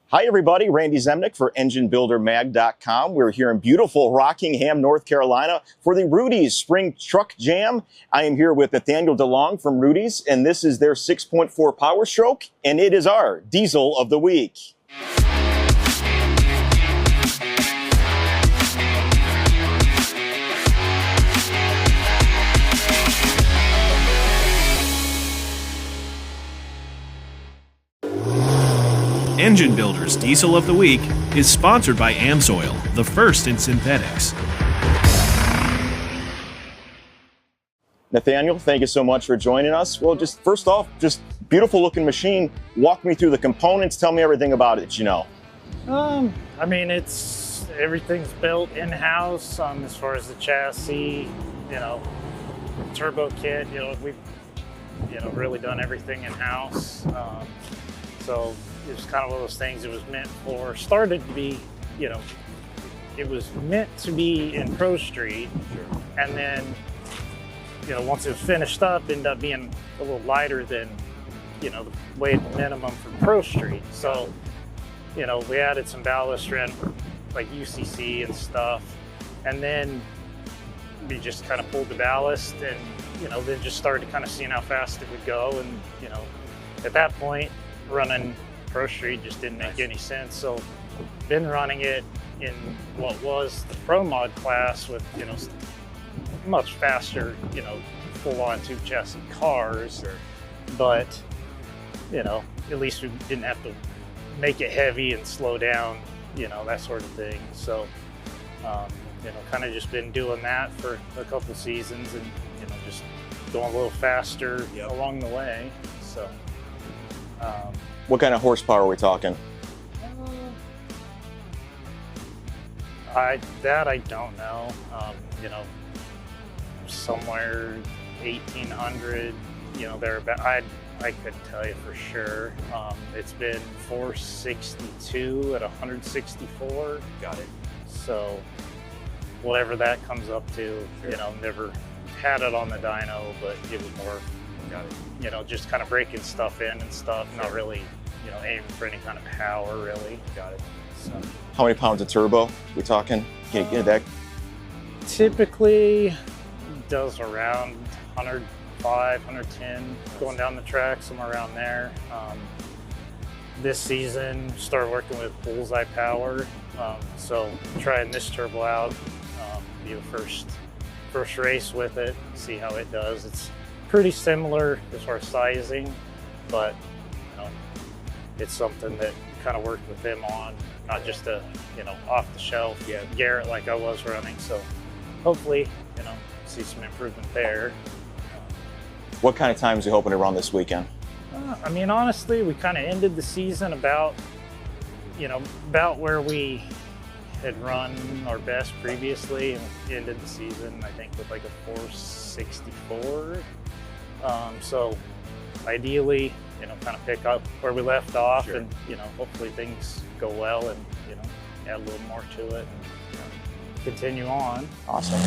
Hi, everybody. Randy Zemnick for EngineBuilderMag.com. We're here in beautiful Rockingham, North Carolina for the Rudy's Spring Truck Jam. I am here with Nathanial DeLong from Rudy's, and this is their 6.4 Powerstroke, and it is our Diesel of the Week. Engine Builder's Diesel of the Week is sponsored by AMSOIL, the first in synthetics. Nathaniel, thank you so much for joining us. Well, just first off, just beautiful looking machine. Walk me through the components. Tell me everything about it, you know. I mean, everything's built in-house as far as the chassis, turbo kit, we've, really done everything in-house. So it was kind of one of those things started to be, it was meant to be in Pro Street. Sure. And then, once it was finished up, ended up being a little lighter than, the weight minimum for Pro Street. So, we added some ballast, ran like UCC and stuff. And then we just kind of pulled the ballast and, then just started to kind of seeing how fast it would go. And, at that point, running Pro Street just didn't make any sense. So been running it in what was the Pro Mod class with, much faster, full-on tube chassis cars. Sure. But, at least we didn't have to make it heavy and slow down, that sort of thing. So, kind of just been doing that for a couple seasons and, just going a little faster along the way. So, what kind of horsepower are we talking? I don't know. Somewhere 1,800. Thereabout. I couldn't tell you for sure. It's been 462 at 164. Got it. So whatever that comes up to, sure. Never had it on the dyno, but it was more. Got it. Just kind of breaking stuff in and stuff, not really, aiming for any kind of power, really. Got it. So, how many pounds of turbo we talking? Can you get that? Typically does around 105, 110, going down the track, somewhere around there. This season, started working with Bullseye Power, so trying this turbo out, be the first race with it, see how it does. It's pretty similar as far as sizing, but it's something that kind of worked with them on, not just a off the shelf Garrett like I was running. So hopefully see some improvement there. What kind of times are you hoping to run this weekend? I mean, honestly, we kind of ended the season about where we had run our best previously, and ended the season I think with like a 464. So ideally, kind of pick up where we left off. Sure. And, hopefully things go well and, add a little more to it and continue on. Awesome.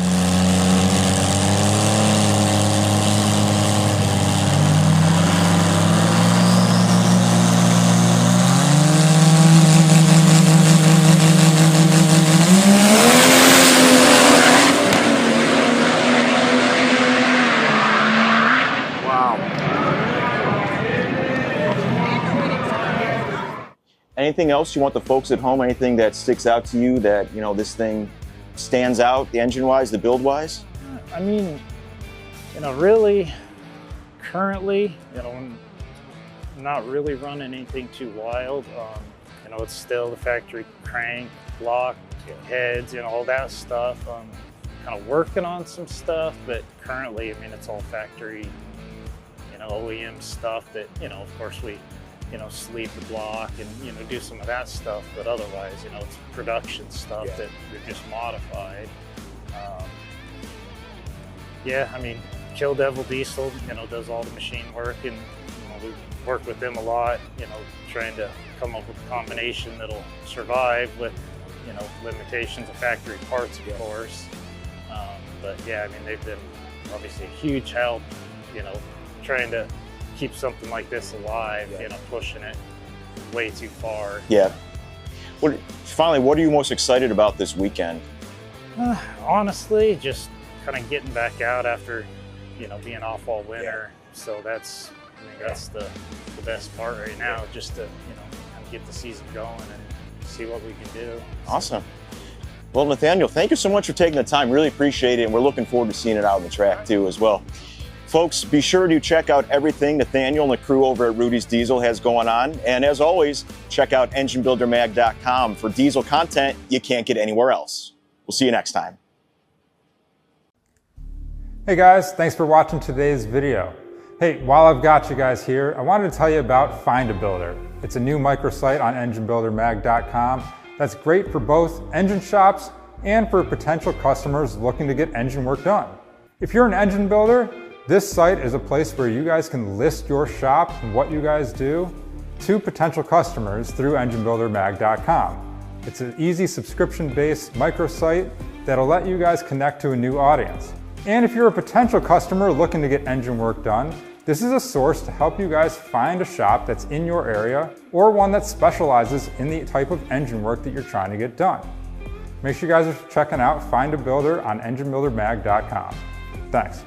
Anything else you want the folks at home, anything that sticks out to you that, this thing stands out, the engine-wise, the build-wise? I mean, really, currently, I'm not really running anything too wild. It's still the factory crank, block, heads, all that stuff. Kind of working on some stuff, but currently, I mean, it's all factory, OEM stuff that, of course, we sleeve the block and, do some of that stuff, but otherwise, it's production stuff that we've just modified. I mean, Kill Devil Diesel, does all the machine work, and, we work with them a lot, trying to come up with a combination that'll survive with, limitations of factory parts, of course. But yeah, I mean, they've been obviously a huge help, trying to keep something like this alive, pushing it way too far. Yeah, Finally, what are you most excited about this weekend? Honestly, just kind of getting back out after, being off all winter. So that's the best part right now, just to, kind of get the season going and see what we can do. Awesome. Well, Nathaniel, thank you so much for taking the time. Really appreciate it. And we're looking forward to seeing it out on the track too as well. Folks, be sure to check out everything Nathaniel and the crew over at Rudy's Diesel has going on. And as always, check out enginebuildermag.com for diesel content you can't get anywhere else. We'll see you next time. Hey guys, thanks for watching today's video. Hey, while I've got you guys here, I wanted to tell you about Find a Builder. It's a new microsite on enginebuildermag.com that's great for both engine shops and for potential customers looking to get engine work done. If you're an engine builder, this site is a place where you guys can list your shop and what you guys do to potential customers through enginebuildermag.com. It's an easy subscription-based microsite that'll let you guys connect to a new audience. And if you're a potential customer looking to get engine work done, this is a source to help you guys find a shop that's in your area or one that specializes in the type of engine work that you're trying to get done. Make sure you guys are checking out Find a Builder on enginebuildermag.com. Thanks.